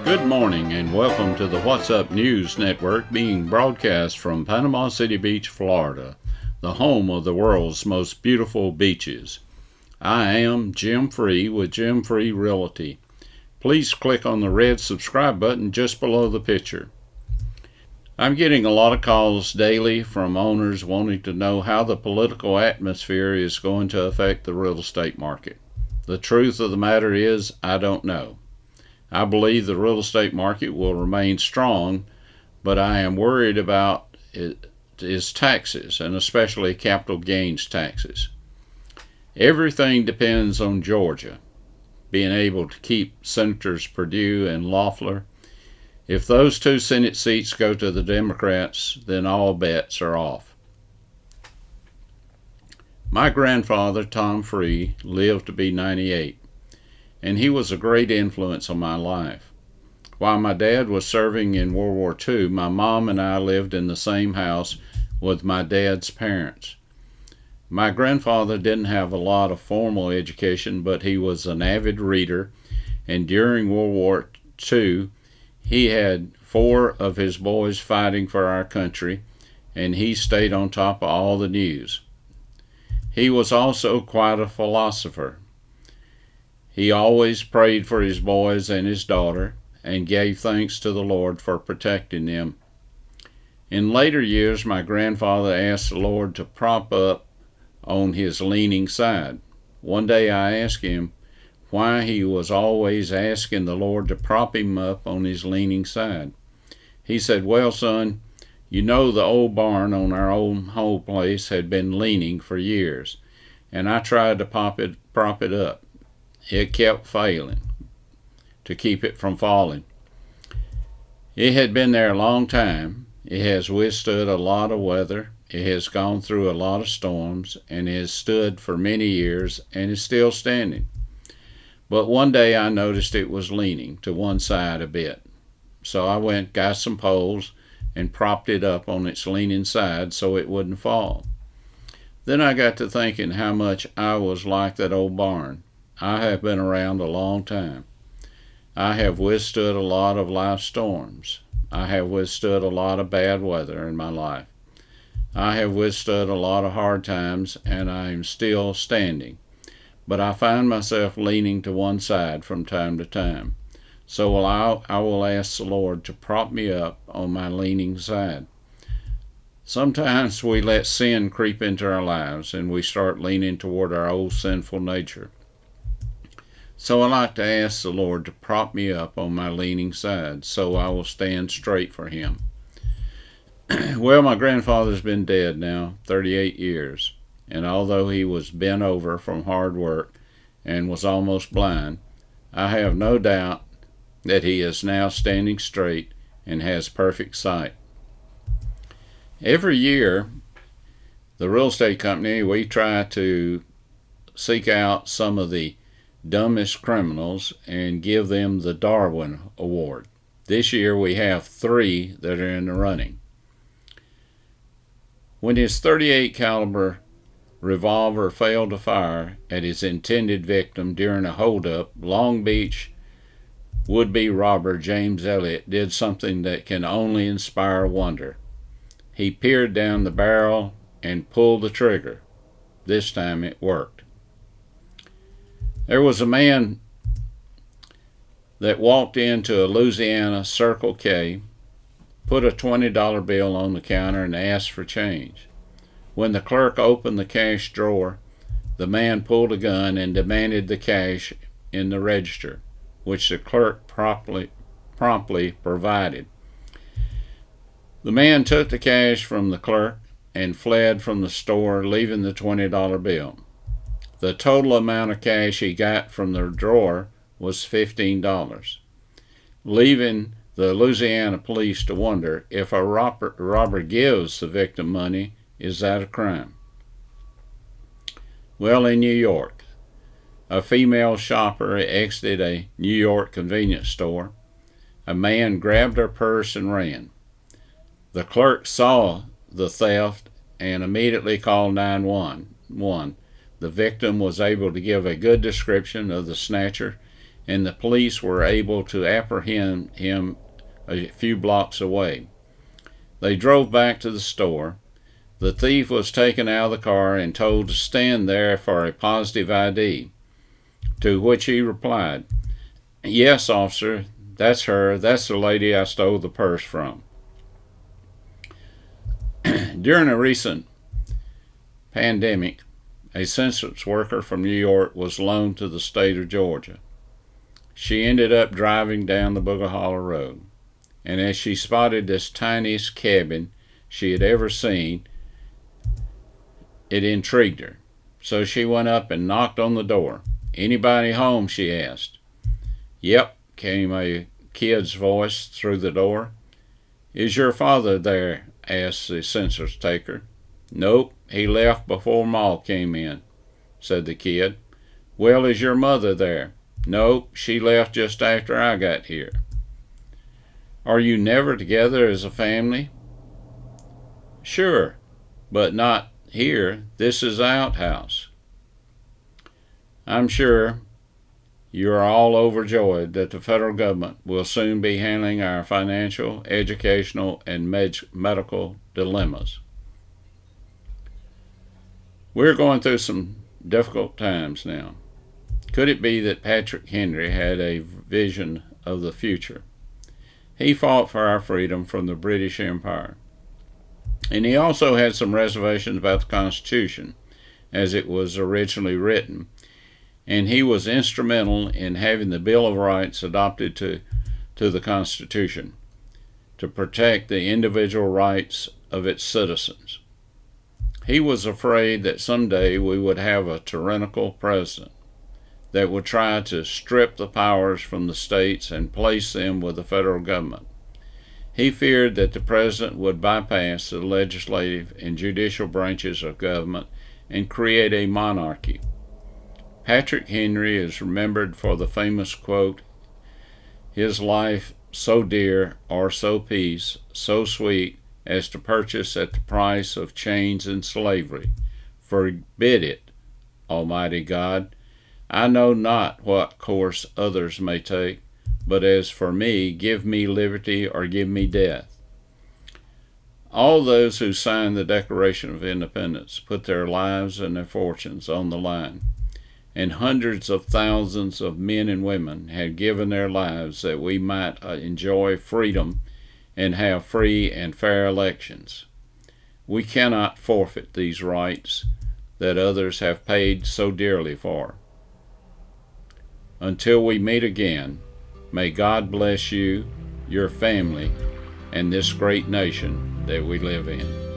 Good morning and welcome to the What's Up News Network, being broadcast from Panama City Beach, Florida, the home of the world's most beautiful beaches. I am Jim Free with Jim Free Realty. Please click on the red subscribe button just below the picture. I'm getting a lot of calls daily from owners wanting to know how the political atmosphere is going to affect the real estate market. The truth of the matter is, I don't know. I believe the real estate market will remain strong, but I am worried about its taxes, and especially capital gains taxes. Everything depends on Georgia being able to keep Senators Perdue and Loeffler. If those two Senate seats go to the Democrats, then all bets are off. My grandfather, Tom Free, lived to be 98. And he was a great influence on my life. While my dad was serving in World War II, my mom and I lived in the same house with my dad's parents. My grandfather didn't have a lot of formal education, but he was an avid reader, and during World War II, he had 4 of his boys fighting for our country, and he stayed on top of all the news. He was also quite a philosopher. He always prayed for his boys and his daughter and gave thanks to the Lord for protecting them. In later years, my grandfather asked the Lord to prop up on his leaning side. One day I asked him why he was always asking the Lord to prop him up on his leaning side. He said, "Well, son, you know the old barn on our old home place had been leaning for years, and I tried to prop it up. It kept failing to keep it from falling. It had been there a long time. It has withstood a lot of weather. It has gone through a lot of storms, and it has stood for many years and is still standing. But one day I noticed it was leaning to one side a bit. So I went, got some poles, and propped it up on its leaning side so it wouldn't fall. Then I got to thinking how much I was like that old barn. I have been around a long time. I have withstood a lot of life storms. I have withstood a lot of bad weather in my life. I have withstood a lot of hard times, and I am still standing. But I find myself leaning to one side from time to time. So I will ask the Lord to prop me up on my leaning side. Sometimes we let sin creep into our lives, and we start leaning toward our old sinful nature. So I like to ask the Lord to prop me up on my leaning side so I will stand straight for Him. Well, my grandfather's been dead now 38 years, and although he was bent over from hard work and was almost blind, I have no doubt that he is now standing straight and has perfect sight. Every year, the real estate company, we try to seek out some of the dumbest criminals and give them the Darwin Award. This year we have 3 that are in the running. When his .38 caliber revolver failed to fire at his intended victim during a holdup, Long Beach would-be robber James Elliott did something that can only inspire wonder. He peered down the barrel and pulled the trigger. This time it worked. There was a man that walked into a Louisiana Circle K, put a $20 bill on the counter, and asked for change. When the clerk opened the cash drawer, the man pulled a gun and demanded the cash in the register, which the clerk promptly provided. The man took the cash from the clerk and fled from the store, leaving the $20 bill. The total amount of cash he got from the drawer was $15, leaving the Louisiana police to wonder, if a robber gives the victim money, is that a crime? Well, in New York, a female shopper exited a New York convenience store. A man grabbed her purse and ran. The clerk saw the theft and immediately called 911. The victim was able to give a good description of the snatcher and the police were able to apprehend him a few blocks away. They drove back to the store. The thief was taken out of the car and told to stand there for a positive ID, to which he replied, "Yes, officer, that's her. That's the lady I stole the purse from." During a recent pandemic, a census worker from New York was loaned to the state of Georgia. She ended up driving down the Booger Hollow Road, and as she spotted this tiniest cabin she had ever seen, it intrigued her. So she went up and knocked on the door. "Anybody home?" she asked. "Yep," came a kid's voice through the door. "Is your father there?" asked the census taker. "Nope, he left before Ma came in," said the kid. "Well, is your mother there?" "Nope, she left just after I got here." "Are you never together as a family?" "Sure, but not here. This is the outhouse." "I'm sure you are all overjoyed that the federal government will soon be handling our financial, educational, and medical dilemmas. We're going through some difficult times now. Could it be that Patrick Henry had a vision of the future? He fought for our freedom from the British Empire. And he also had some reservations about the Constitution as it was originally written, and he was instrumental in having the Bill of Rights adopted to the Constitution to protect the individual rights of its citizens. He was afraid that someday we would have a tyrannical president that would try to strip the powers from the states and place them with the federal government. He feared that the president would bypass the legislative and judicial branches of government and create a monarchy. Patrick Henry is remembered for the famous quote, "His life so dear or so peace, so sweet as to purchase at the price of chains and slavery. Forbid it, Almighty God. I know not what course others may take, but as for me, give me liberty or give me death." All those who signed the Declaration of Independence put their lives and their fortunes on the line, and hundreds of thousands of men and women had given their lives that we might enjoy freedom and have free and fair elections. We cannot forfeit these rights that others have paid so dearly for. Until we meet again, may God bless you, your family, and this great nation that we live in.